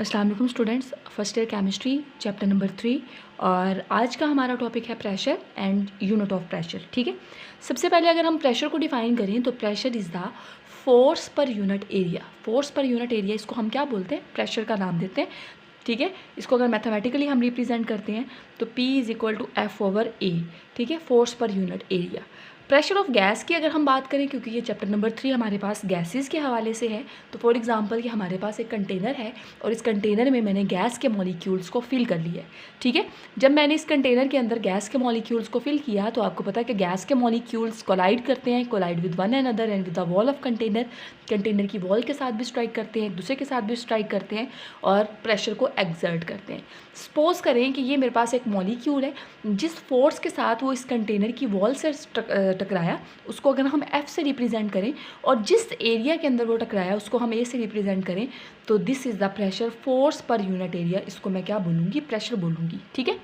अस्सलाम वालेकुम students, first year chemistry chapter number 3। और आज का हमारा टॉपिक है pressure and unit of pressure. ठीक है, सबसे पहले अगर हम प्रेशर को डिफाइन करें तो pressure is the force per unit area. Force per unit area, इसको हम क्या बोलते हैं? प्रेशर का नाम देते हैं। ठीक है, इसको अगर मैथमेटिकली हम रिप्रेजेंट करते हैं तो P is equal to F/A। ठीक है, force per unit area. Pressure of gas की अगर हम बात करें, क्योंकि ये चैप्टर नंबर 3 हमारे पास गैसेस के हवाले से है, तो फॉर एग्जांपल कि हमारे पास एक कंटेनर है और इस कंटेनर में मैंने गैस के मॉलिक्यूल्स को फिल कर लिया है। ठीक है, जब मैंने इस कंटेनर के अंदर गैस के मॉलिक्यूल्स को फिल किया तो आपको पता है कि गैस के मॉलिक्यूल्स कोलाइड करते हैं, collide with one another and with the wall of container. Container की वॉल के साथ भी स्ट्राइक करते हैं, एक दूसरे के साथ भी स्ट्राइक करते हैं और प्रेशर को एक्सर्ट करते हैं। सपोज करें कि ये मेरे पास एक मॉलिक्यूल है, जिस फोर्स के साथ वो इस कंटेनर की वॉल से टकराया उसको अगर हम F से रिप्रेजेंट करें और जिस एरिया के अंदर वो टकराया उसको हम A से रिप्रेजेंट करें तो this is the pressure force per unit area. इसको मैं क्या बोलूँगी? प्रेशर बोलूँगी। ठीक है,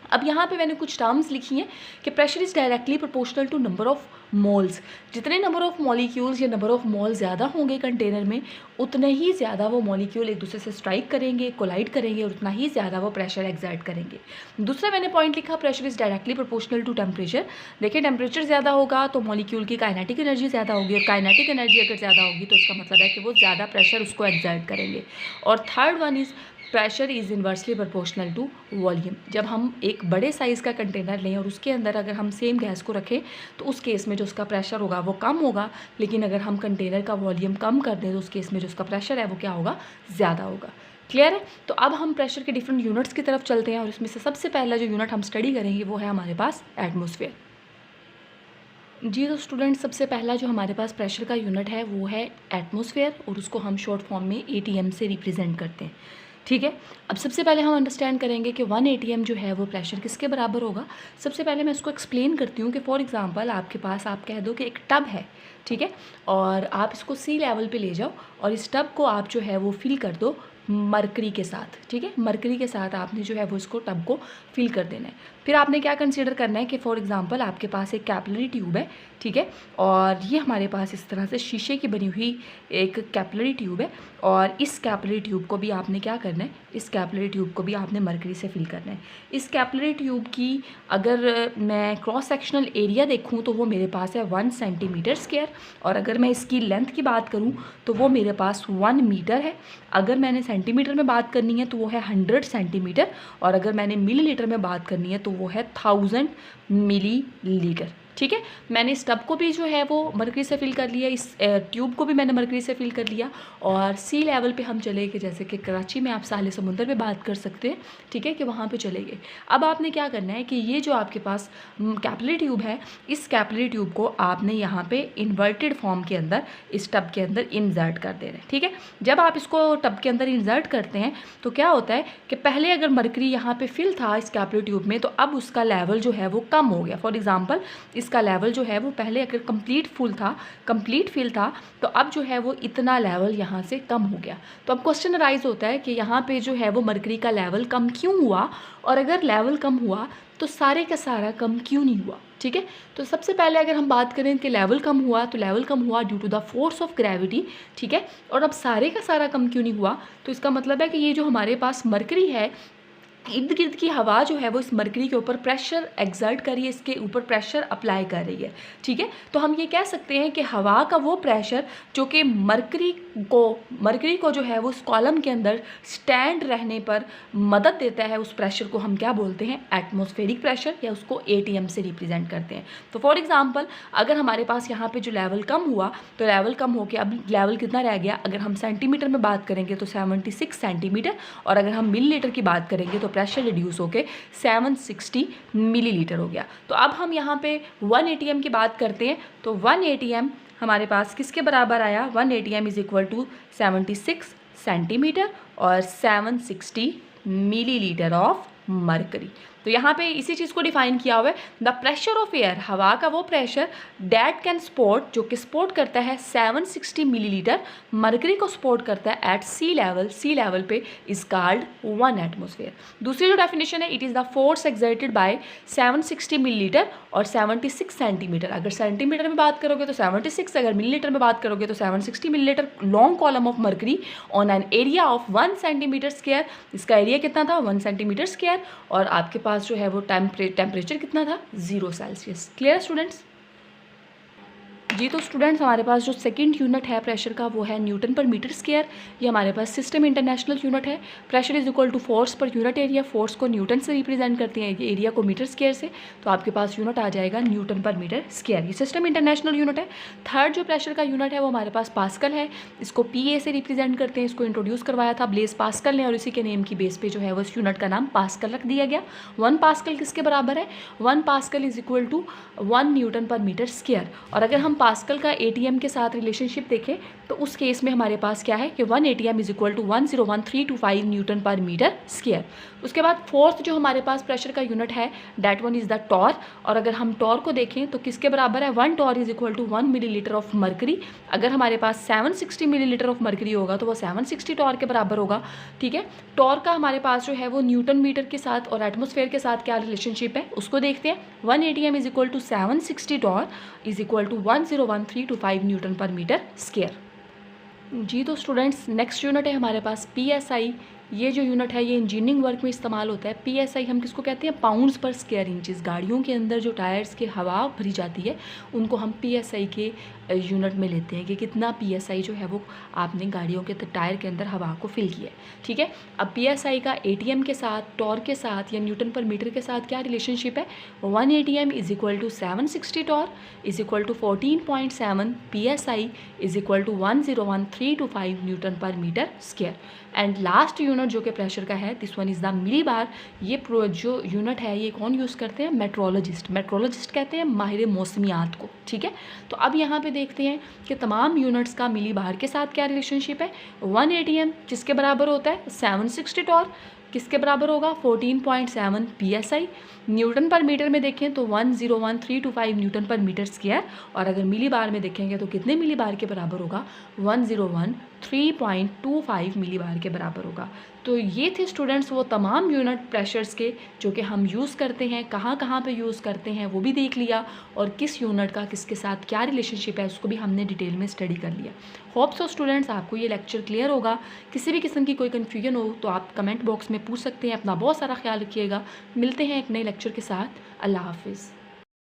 अब यहाँ पे मैंने कुछ टर्म्स लिखी हैं कि pressure is directly proportional to number of moles. जितने नंबर ऑफ मॉलिक्यूल्स या नंबर ऑफ मोल ज़्यादा होंगे कंटेनर में, उतने ही ज़्यादा वो मॉलिक्यूल एक दूसरे से स्ट्राइक करेंगे, कोलाइड करेंगे और उतना ही ज़्यादा वो प्रेशर एक्सर्ट करेंगे। दूसरा मैंने पॉइंट लिखा, pressure is directly proportional to temperature. देखिए, टेम्परेचर ज़्यादा होगा तो मॉलिक्यूल की काइनेटिक एनर्जी ज़्यादा होगी और काइनेटिक एनर्जी अगर ज़्यादा होगी तो इसका मतलब है कि वो ज़्यादा प्रेशर उसको एक्सर्ट करेंगे। और third one is pressure is inversely proportional to volume. जब हम एक बड़े साइज़ का कंटेनर लें और उसके अंदर अगर हम सेम गैस को रखें तो उस केस में जो उसका प्रेशर होगा वो कम होगा, लेकिन अगर हम कंटेनर का वॉल्यूम कम कर दें तो उस केस में जो उसका प्रेशर है वो क्या होगा? ज़्यादा होगा। क्लियर है? तो अब हम प्रेशर के डिफरेंट यूनिट्स की तरफ चलते हैं और इसमें से सबसे पहला जो यूनिट हम स्टडी करेंगे वो है हमारे पास एटमॉस्फेयर। जी तो स्टूडेंट, सबसे पहला जो हमारे पास प्रेशर का यूनिट है वो है एटमॉस्फेयर और उसको हम शॉर्ट फॉर्म में ATM से रिप्रेजेंट करते हैं। ठीक है, अब सबसे पहले हम अंडरस्टैंड करेंगे कि 1 ATM जो है वो प्रेशर किसके बराबर होगा। सबसे पहले मैं इसको एक्सप्लेन करती हूँ कि फॉर एग्जांपल आपके पास, आप कह दो कि एक टब है। ठीक है, और आप इसको सी लेवल पे ले जाओ और इस टब को आप जो है वो फिल कर दो मरकरी के साथ। ठीक है, मरकरी के साथ आपने जो है वो इसको टब को फिल कर देना है। फिर आपने क्या कंसीडर करना है कि फॉर एग्जांपल आपके पास एक कैपिलरी ट्यूब है। ठीक है, और ये हमारे पास इस तरह से शीशे की बनी हुई एक कैपिलरी ट्यूब है और इस कैपिलरी ट्यूब को भी आपने क्या करना है? इस कैपिलरी ट्यूब को भी आपने मरकरी से फिल करना है। इस कैपिलरी ट्यूब की अगर मैं क्रॉस सेक्शनल एरिया देखूँ तो वो मेरे पास है 1 सेंटीमीटर स्क्वायर और अगर मैं इसकी लेंथ की बात करूँ तो वो मेरे पास 1 मीटर है। अगर मैंने सेंटीमीटर में बात करनी है तो वो है 100 सेंटीमीटर और अगर मैंने मिलीलीटर में बात करनी है तो वो है 1000 मिलीलीटर। ठीक है, मैंने इस टब को भी जो है वो मरकरी से फिल कर लिया, इस ट्यूब को भी मैंने मरकरी से फिल कर लिया और सी लेवल पे हम चले गए, जैसे कि कराची में आप साहिल समुंदर में बात कर सकते हैं। ठीक है, कि वहाँ पे चले गए। अब आपने क्या करना है कि ये जो आपके पास कैपिलरी ट्यूब है, इस कैपिलरी ट्यूब को आपने यहाँ पे इन्वर्टेड फॉर्म के अंदर इस टब के अंदर इंसर्ट कर देना है। ठीक है, जब आप इसको टब के अंदर इंसर्ट करते हैं तो क्या होता है कि पहले अगर मरकरी यहाँ पे फिल था इस कैपिलरी ट्यूब में तो अब उसका लेवल जो है वो कम हो गया। फॉर एग्जांपल इसका लेवल जो है वो पहले अगर कंप्लीट फिल था तो अब जो है वो इतना लेवल यहाँ से कम हो गया। तो अब क्वेश्चन अराइज होता है कि यहाँ पे जो है वो मरकरी का लेवल कम क्यों हुआ और अगर लेवल कम हुआ तो सारे का सारा कम क्यों नहीं हुआ। ठीक है, तो सबसे पहले अगर हम बात करें कि लेवल कम हुआ तो लेवल कम हुआ due to the force of gravity. ठीक है, और अब सारे का सारा कम क्यों नहीं हुआ? तो इसका मतलब है कि ये जो हमारे पास मरकरी है, इर्द गिर्द की हवा जो है वो इस मरकरी के ऊपर प्रेशर एक्सर्ट कर रही है, इसके ऊपर प्रेशर अप्लाई कर रही है। ठीक है, तो हम ये कह सकते हैं कि हवा का वो प्रेशर जो कि मरकरी को जो है वो इस कॉलम के अंदर स्टैंड रहने पर मदद देता है, उस प्रेशर को हम क्या बोलते हैं? एटमॉस्फेरिक प्रेशर, या उसको ATM से रिप्रेजेंट करते हैं। तो फॉर एग्जाम्पल अगर हमारे पास यहाँ पे जो लेवल कम हुआ तो लेवल कम हो के अब लेवल कितना रह गया? अगर हम सेंटीमीटर में बात करेंगे तो 76 सेंटीमीटर और अगर हम मिलीलीटर की बात करेंगे तो प्रेशर रिड्यूस होके 760 मिलीलीटर हो गया। तो अब हम यहाँ पे 1 ATM की बात करते हैं तो 1 ATM हमारे पास किसके बराबर आया? 1 ATM is equal to 76 centimetre और 760 मिलीलीटर ऑफ मरकरी। तो यहाँ पे इसी चीज़ को डिफाइन किया हुआ है, द प्रेशर ऑफ एयर, हवा का वो प्रेशर डैट कैन सपोर्ट, जो कि सपोर्ट करता है 760 मिलीलीटर मरकरी को सपोर्ट करता है एट सी लेवल पे, इज कॉल्ड 1 एटमोसफेयर। दूसरी जो डेफिनेशन है, it is the force exerted by 760 millilitre और 76 सेंटीमीटर। अगर सेंटीमीटर में बात करोगे तो 76, अगर मिलीलीटर में बात करोगे तो 760 millilitre long column of mercury on an area of 1 centimetre square. इसका एरिया कितना था? 1 सेंटीमीटर स्क्वायर, और आपके पास जो है वो टेम्परेचर कितना था? 0 सेल्सियस। Clear students? जी, तो स्टूडेंट्स हमारे पास जो सेकंड यूनिट है प्रेशर का वो है न्यूटन पर मीटर स्क्वायर। ये हमारे पास सिस्टम इंटरनेशनल यूनिट है। Pressure is equal to force per unit area, force को न्यूटन से रिप्रेजेंट करते हैं, एरिया को मीटर स्क्वायर से, तो आपके पास यूनिट आ जाएगा न्यूटन पर मीटर स्क्वायर। ये सिस्टम इंटरनेशनल यूनिट है। थर्ड जो प्रेशर का यूनिट है वो हमारे पास पास्कल है, इसको PA से रिप्रेजेंट करते हैं। इसको इंट्रोड्यूस करवाया था ब्लेस पास्कल ने, और इसी के नेम की बेस पे जो है वो इस यूनिट का नाम पास्कल रख दिया गया। 1 पास्कल किसके बराबर है? 1 pascal is equal to 1 newton per metre square. और अगर हम पास्कल का ATM के साथ रिलेशनशिप देखें तो उस केस में हमारे पास क्या है कि 1 ATM is equal to 101325 newton per metre square. उसके बाद फोर्थ जो हमारे पास प्रेशर का यूनिट है, that one is the torr. और अगर हम टॉर को देखें तो किसके बराबर है? 1 torr is equal to 1 millilitre of mercury. अगर हमारे पास 760 मिलीलीटर ऑफ मरकरी होगा तो वो 760 टॉर के बराबर होगा। ठीक है, टॉर का हमारे पास जो है वो न्यूटन मीटर के साथ और एटमोसफेयर के साथ क्या रिलेशनशिप है उसको देखते हैं। 1 ATM is equal to 760 torr is equal to 101325 newton per metre square. जी, तो स्टूडेंट्स नेक्स्ट यूनिट है हमारे पास PSI। ये जो यूनिट है ये इंजीनियरिंग वर्क में इस्तेमाल होता है। PSI हम किसको कहते हैं? पाउंड्स पर स्क्वायर इंचेस। गाड़ियों के अंदर जो टायर्स के हवा भरी जाती है उनको हम PSI के यूनिट में लेते हैं कि कितना PSI जो है वो आपने गाड़ियों के टायर के अंदर हवा को फिल किया है। ठीक है, अब PSI का ATM के साथ, टॉर के साथ या न्यूटन पर मीटर के साथ क्या रिलेशनशिप है? 1 ATM is equal to 760 torr is equal to 14.7 PSI is equal to 101325 newton per metre square. And last unit जो कि प्रेशर का है, this one is the millibar. ये जो यूनिट है ये कौन यूज़ करते हैं? मेट्रोलॉजिस्ट। मेट्रोलॉजिस्ट कहते हैं माहिर मौसमियात को। ठीक है, तो अब यहाँ पे देखते हैं कि तमाम यूनिट्स का मिली बार के साथ क्या रिलेशनशिप है। 1 ATM किसके बराबर होता है? 760 टॉर किसके बराबर होगा? 14.7 PSI। न्यूटन पर मीटर में देखें तो 101325 न्यूटन पर मीटर स्क्वायर, और अगर मिली बार में देखेंगे तो कितने मिली बार के बराबर होगा? 1013.25 मिली बार के बराबर होगा। तो ये थे स्टूडेंट्स वो तमाम यूनिट प्रेशर्स के जो कि हम यूज़ करते हैं, कहाँ कहाँ पे यूज़ करते हैं वो भी देख लिया, और किस यूनिट का किसके साथ क्या रिलेशनशिप है उसको भी हमने डिटेल में स्टडी कर लिया। होप सो स्टूडेंट्स आपको ये लेक्चर क्लियर होगा। किसी भी किस्म की कोई कन्फ्यूजन हो तो आप कमेंट बॉक्स में पूछ सकते हैं। अपना बहुत सारा ख्याल रखिएगा। मिलते हैं एक नए लेक्चर के साथ। अल्लाह हाफिज़।